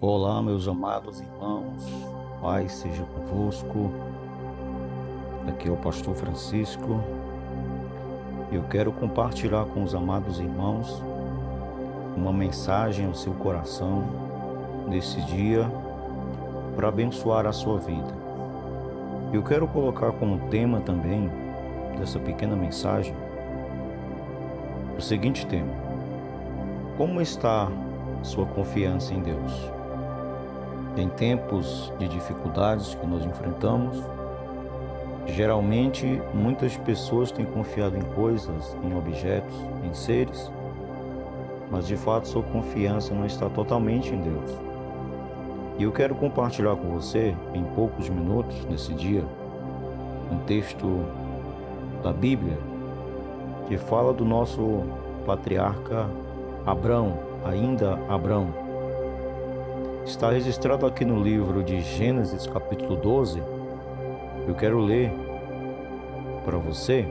Olá, meus amados irmãos, paz seja convosco. Aqui é o pastor Francisco. Eu quero compartilhar com os amados irmãos uma mensagem ao seu coração nesse dia para abençoar a sua vida. Eu quero colocar como tema também dessa pequena mensagem o seguinte tema: como está sua confiança em Deus? Em tempos de dificuldades que nós enfrentamos, geralmente muitas pessoas têm confiado em coisas, em objetos, em seres, mas de fato sua confiança não está totalmente em Deus. E eu quero compartilhar com você, em poucos minutos nesse dia, um texto da Bíblia que fala do nosso patriarca Abrão, ainda Abrão. Está registrado aqui no livro de Gênesis, capítulo 12. Eu quero ler para você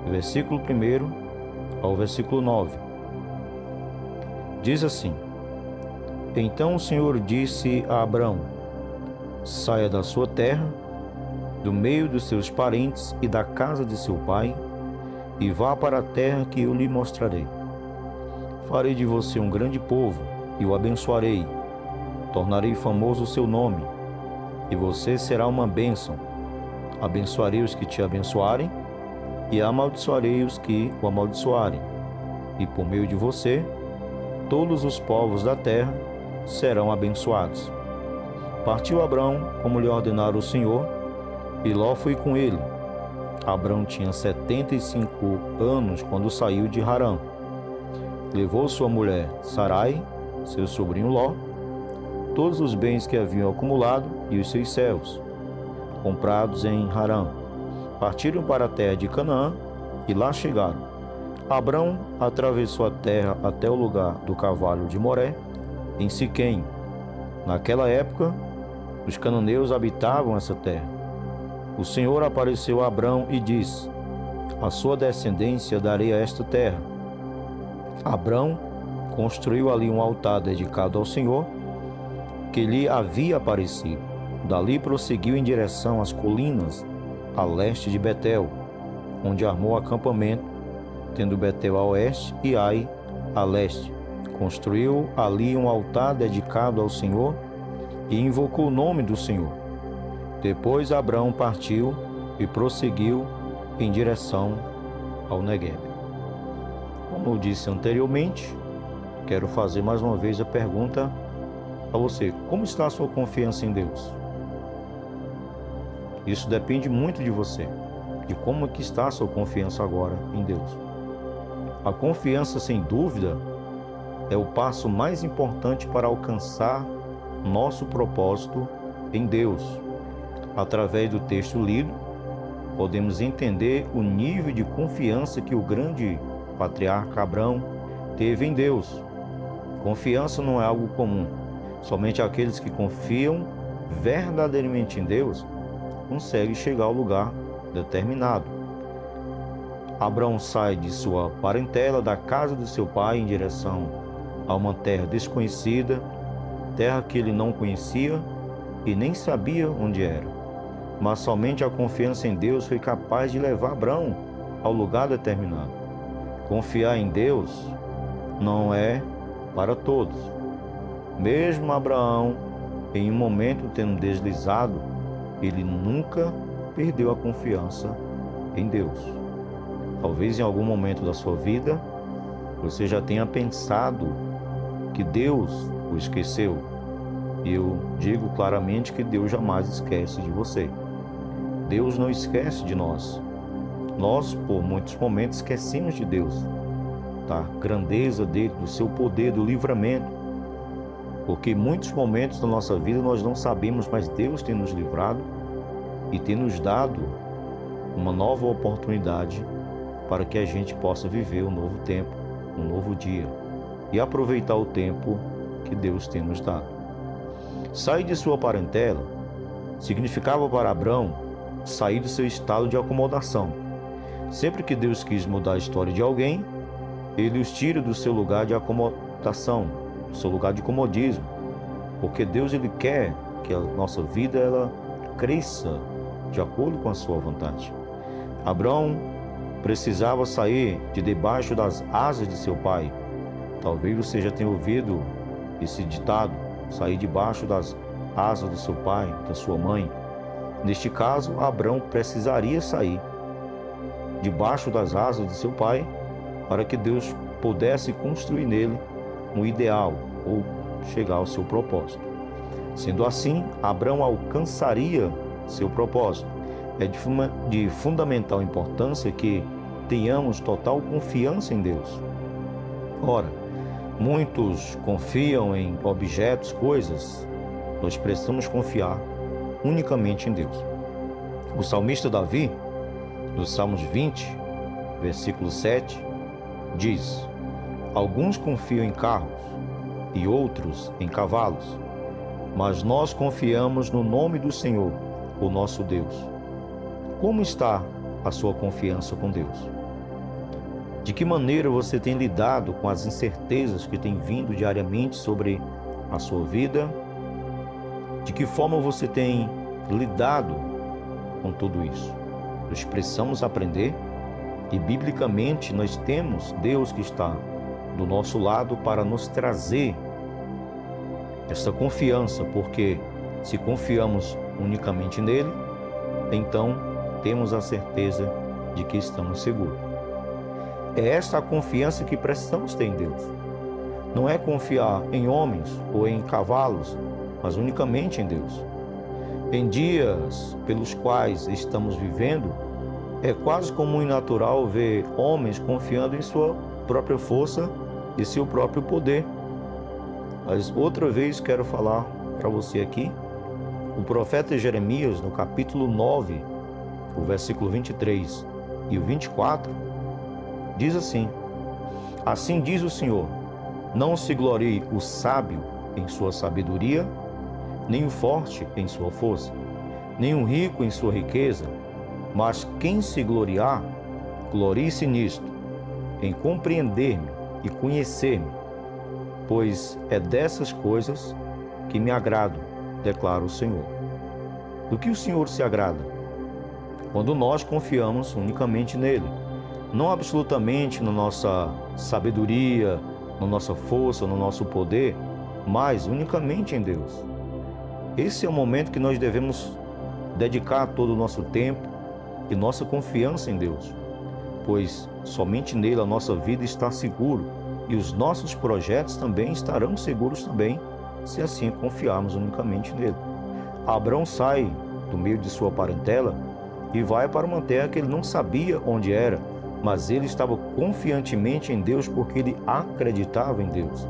do versículo 1 ao versículo 9. Diz assim: Então o Senhor disse a Abrão: Saia da sua terra, do meio dos seus parentes e da casa de seu pai, e vá para a terra que eu lhe mostrarei. Farei de você um grande povo, e o abençoarei. Tornarei famoso o seu nome, e você será uma bênção. Abençoarei os que te abençoarem, e amaldiçoarei os que o amaldiçoarem. E por meio de você, todos os povos da terra serão abençoados. Partiu Abrão, como lhe ordenara o Senhor, e Ló foi com ele. Abrão tinha 75 anos quando saiu de Harã. Levou sua mulher Sarai, seu sobrinho Ló, todos os bens que haviam acumulado e os seus servos, comprados em Harã. Partiram para a terra de Canaã e lá chegaram. Abrão atravessou a terra até o lugar do cavalo de Moré, em Siquém. Naquela época, os cananeus habitavam essa terra. O Senhor apareceu a Abrão e disse: A sua descendência darei a esta terra. Abrão construiu ali um altar dedicado ao Senhor, que lhe havia aparecido. Dali prosseguiu em direção às colinas, a leste de Betel, onde armou acampamento, tendo Betel a oeste e Ai a leste. Construiu ali um altar dedicado ao Senhor e invocou o nome do Senhor. Depois Abrão partiu e prosseguiu em direção ao Negueb. Como eu disse anteriormente, quero fazer mais uma vez a pergunta a você: como está a sua confiança em Deus? Isso depende muito de você, de como é que está a sua confiança agora em Deus. A confiança, sem dúvida, é o passo mais importante para alcançar nosso propósito em Deus. Através do texto lido, podemos entender o nível de confiança que o grande patriarca Abrão teve em Deus. Confiança não é algo comum. Somente aqueles que confiam verdadeiramente em Deus conseguem chegar ao lugar determinado. Abrão sai de sua parentela, da casa de seu pai, em direção a uma terra desconhecida, terra que ele não conhecia e nem sabia onde era. Mas somente a confiança em Deus foi capaz de levar Abrão ao lugar determinado. Confiar em Deus não é para todos. Mesmo Abraão, em um momento tendo deslizado, ele nunca perdeu a confiança em Deus. Talvez em algum momento da sua vida, você já tenha pensado que Deus o esqueceu. E eu digo claramente que Deus jamais esquece de você. Deus não esquece de nós. Nós, por muitos momentos, esquecemos de Deus, da grandeza dele, do seu poder, do livramento. Porque em muitos momentos da nossa vida nós não sabemos, mas Deus tem nos livrado e tem nos dado uma nova oportunidade para que a gente possa viver um novo tempo, um novo dia e aproveitar o tempo que Deus tem nos dado. Sair de sua parentela significava para Abrão sair do seu estado de acomodação. Sempre que Deus quis mudar a história de alguém, ele os tira do seu lugar de acomodação, do seu lugar de comodismo, porque Deus ele quer que a nossa vida ela cresça de acordo com a sua vontade. Abraão precisava sair de debaixo das asas de seu pai. Talvez você já tenha ouvido esse ditado, sair debaixo das asas do seu pai, da sua mãe. Neste caso, Abraão precisaria sair debaixo das asas de seu pai para que Deus pudesse construir nele um ideal ou chegar ao seu propósito. Sendo assim, Abraão alcançaria seu propósito. É de fundamental importância que tenhamos total confiança em Deus. Ora, muitos confiam em objetos, coisas. Nós precisamos confiar unicamente em Deus. O salmista Davi, no Salmos 20, versículo 7, diz: alguns confiam em carros e outros em cavalos, mas nós confiamos no nome do Senhor, o nosso Deus. Como está a sua confiança com Deus? De que maneira você tem lidado com as incertezas que têm vindo diariamente sobre a sua vida? De que forma você tem lidado com tudo isso? Nós precisamos aprender e, biblicamente, nós temos Deus que está do nosso lado para nos trazer essa confiança, porque se confiamos unicamente nele, então temos a certeza de que estamos seguros. É essa a confiança que precisamos ter em Deus. Não é confiar em homens ou em cavalos, mas unicamente em Deus. Em dias pelos quais estamos vivendo, é quase comum e natural ver homens confiando em sua própria força e seu próprio poder. Mas outra vez quero falar para você aqui, o profeta Jeremias, no capítulo 9, o versículo 23 e o 24, diz assim: assim diz o Senhor, não se glorie o sábio em sua sabedoria, nem o forte em sua força, nem o rico em sua riqueza, mas quem se gloriar, glorie-se nisto, em compreender-me e conhecer-me, pois é dessas coisas que me agrado, declara o Senhor. Do que o Senhor se agrada? Quando nós confiamos unicamente nele, não absolutamente na nossa sabedoria, na nossa força, no nosso poder, mas unicamente em Deus. Esse é o momento que nós devemos dedicar todo o nosso tempo e nossa confiança em Deus, pois somente nele a nossa vida está segura e os nossos projetos também estarão seguros também, se assim confiarmos unicamente nele. Abraão sai do meio de sua parentela e vai para uma terra que ele não sabia onde era, mas ele estava confiantemente em Deus porque ele acreditava em Deus.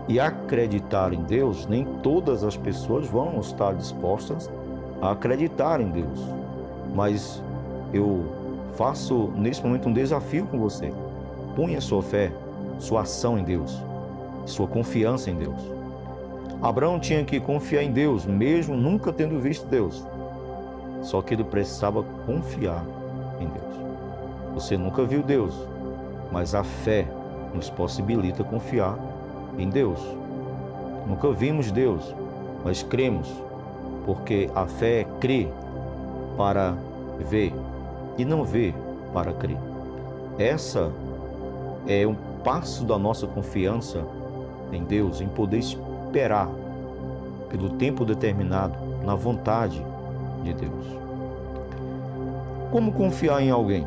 E acreditar em Deus, nem todas as pessoas vão estar dispostas a acreditar em Deus. Mas eu faço nesse momento um desafio com você. Ponha sua fé, sua ação em Deus, sua confiança em Deus. Abraão tinha que confiar em Deus, mesmo nunca tendo visto Deus. Só que ele precisava confiar em Deus. Você nunca viu Deus, mas a fé nos possibilita confiar em Deus. Nunca vimos Deus, mas cremos, porque a fé é crer para ver e não ver para crer. Essa é um passo da nossa confiança em Deus, em poder esperar pelo tempo determinado, na vontade de Deus. Como confiar em alguém?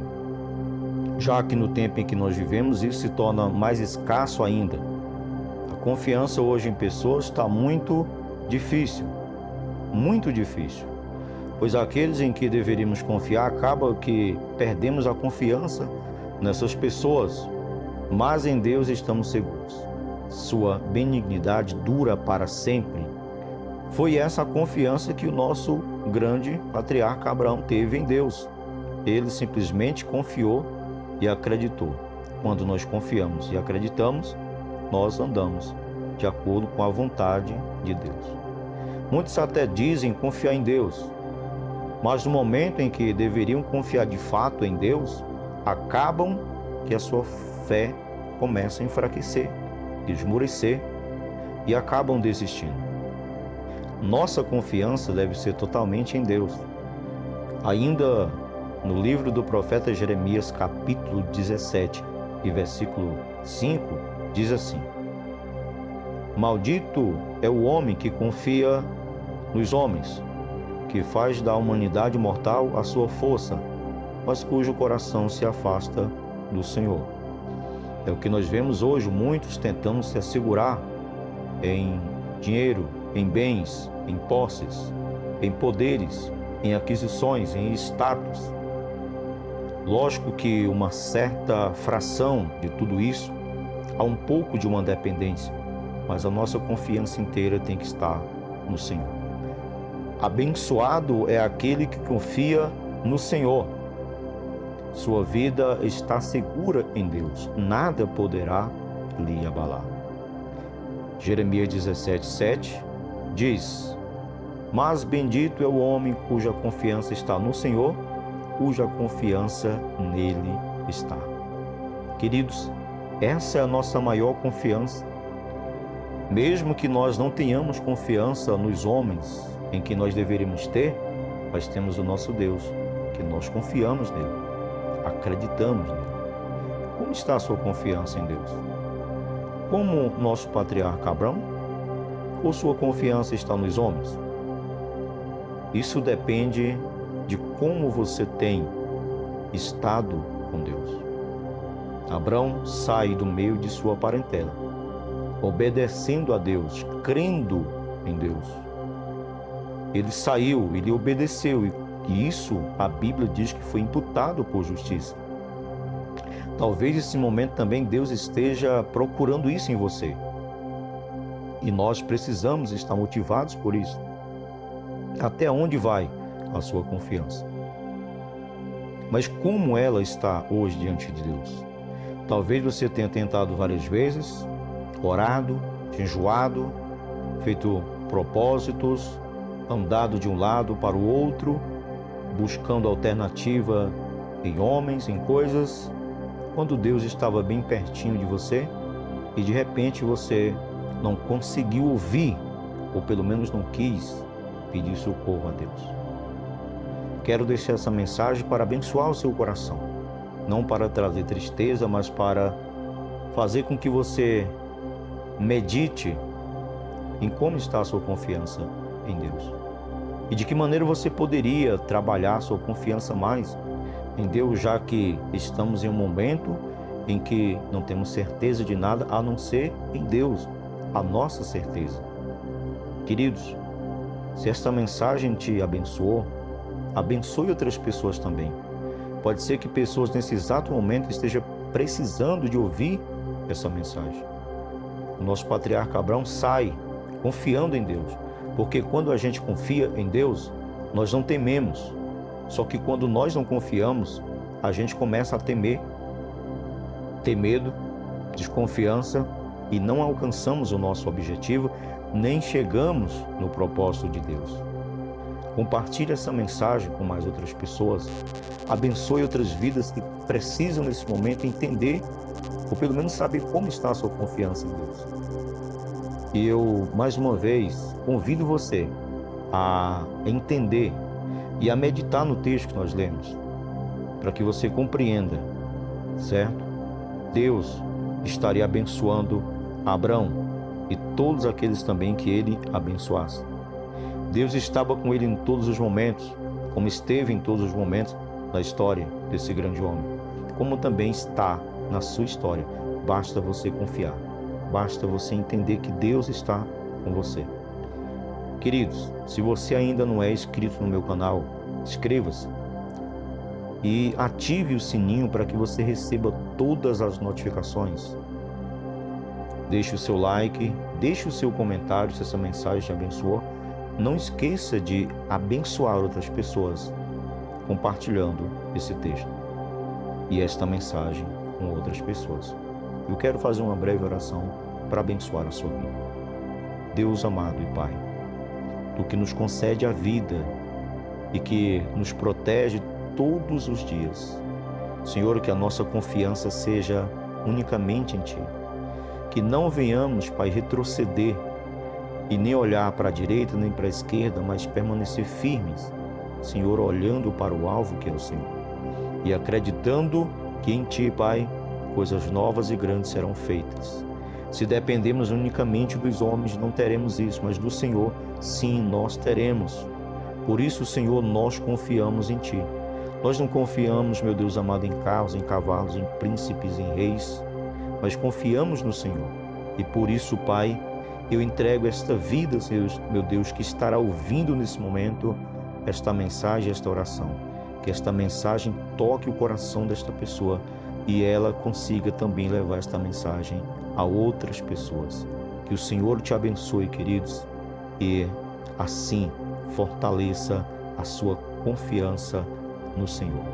Já que no tempo em que nós vivemos isso se torna mais escasso ainda. A confiança hoje em pessoas está muito difícil, pois aqueles em que deveríamos confiar acaba que perdemos a confiança nessas pessoas, mas em Deus estamos seguros. Sua benignidade dura para sempre. Foi essa a confiança que o nosso grande patriarca Abraão teve em Deus. Ele simplesmente confiou e acreditou. Quando nós confiamos e acreditamos, nós andamos de acordo com a vontade de Deus. Muitos até dizem confiar em Deus, mas no momento em que deveriam confiar de fato em Deus, acabam que a sua fé começa a enfraquecer, esmorecer e acabam desistindo. Nossa confiança deve ser totalmente em Deus. Ainda no livro do profeta Jeremias, capítulo 17 e versículo 5, diz assim: Maldito é o homem que confia nos homens, que faz da humanidade mortal a sua força, mas cujo coração se afasta do Senhor. É o que nós vemos hoje, muitos tentando se assegurar em dinheiro, em bens, em posses, em poderes, em aquisições, em status. Lógico que uma certa fração de tudo isso há um pouco de uma dependência, mas a nossa confiança inteira tem que estar no Senhor. Abençoado é aquele que confia no Senhor. Sua vida está segura em Deus, nada poderá lhe abalar. Jeremias 17:7 diz: Mas bendito é o homem cuja confiança está no Senhor, cuja confiança nele está. Queridos, essa é a nossa maior confiança. Mesmo que nós não tenhamos confiança nos homens em que nós deveríamos ter, nós temos o nosso Deus, que nós confiamos nele, acreditamos nele. Como está a sua confiança em Deus? Como nosso patriarca Abraão? Ou sua confiança está nos homens? Isso depende de como você tem estado com Deus. Abraão sai do meio de sua parentela, obedecendo a Deus, crendo em Deus. Ele saiu, ele obedeceu, e isso a Bíblia diz que foi imputado por justiça. Talvez nesse momento também Deus esteja procurando isso em você. E nós precisamos estar motivados por isso. Até onde vai a sua confiança? Mas como ela está hoje diante de Deus? Talvez você tenha tentado várias vezes, orado, jejuado, feito propósitos, andado de um lado para o outro, buscando alternativa em homens, em coisas, quando Deus estava bem pertinho de você e de repente você não conseguiu ouvir, ou pelo menos não quis pedir socorro a Deus. Quero deixar essa mensagem para abençoar o seu coração, não para trazer tristeza, mas para fazer com que você medite em como está a sua confiança em Deus e de que maneira você poderia trabalhar a sua confiança mais em Deus, já que estamos em um momento em que não temos certeza de nada a não ser em Deus, a nossa certeza. Queridos, se esta mensagem te abençoou, abençoe outras pessoas também. Pode ser que pessoas nesse exato momento estejam precisando de ouvir essa mensagem. O nosso patriarca Abraão sai confiando em Deus, porque quando a gente confia em Deus, nós não tememos. Só que quando nós não confiamos, a gente começa a temer, ter medo, desconfiança, e não alcançamos o nosso objetivo, nem chegamos no propósito de Deus. Compartilhe essa mensagem com mais outras pessoas, abençoe outras vidas que precisam nesse momento entender, ou pelo menos saber como está a sua confiança em Deus. E eu, mais uma vez, convido você a entender e a meditar no texto que nós lemos, para que você compreenda, certo? Deus estaria abençoando Abraão e todos aqueles também que ele abençoasse. Deus estava com ele em todos os momentos, como esteve em todos os momentos da história desse grande homem, como também está na sua história. Basta você confiar, basta você entender que Deus está com você. Queridos, se você ainda não é inscrito no meu canal, inscreva-se e ative o sininho para que você receba todas as notificações. Deixe o seu like, deixe o seu comentário se essa mensagem te abençoou. Não esqueça de abençoar outras pessoas compartilhando esse texto e esta mensagem com outras pessoas. Eu quero fazer uma breve oração para abençoar a sua vida. Deus amado e Pai, Tu que nos concede a vida e que nos protege todos os dias. Senhor, que a nossa confiança seja unicamente em Ti. Que não venhamos, Pai, retroceder e nem olhar para a direita nem para a esquerda, mas permanecer firmes, Senhor, olhando para o alvo que é o Senhor e acreditando que em Ti, Pai, coisas novas e grandes serão feitas. Se dependemos unicamente dos homens, não teremos isso, mas do Senhor, sim, nós teremos. Por isso, Senhor, nós confiamos em Ti. Nós não confiamos, meu Deus amado, em carros, em cavalos, em príncipes, em reis, mas confiamos no Senhor. E por isso, Pai, eu entrego esta vida, Senhor, meu Deus, que estará ouvindo nesse momento esta mensagem, esta oração. Que esta mensagem toque o coração desta pessoa e ela consiga também levar esta mensagem a outras pessoas. Que o Senhor te abençoe, queridos, e assim fortaleça a sua confiança no Senhor.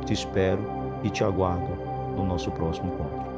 Te espero e te aguardo no nosso próximo encontro.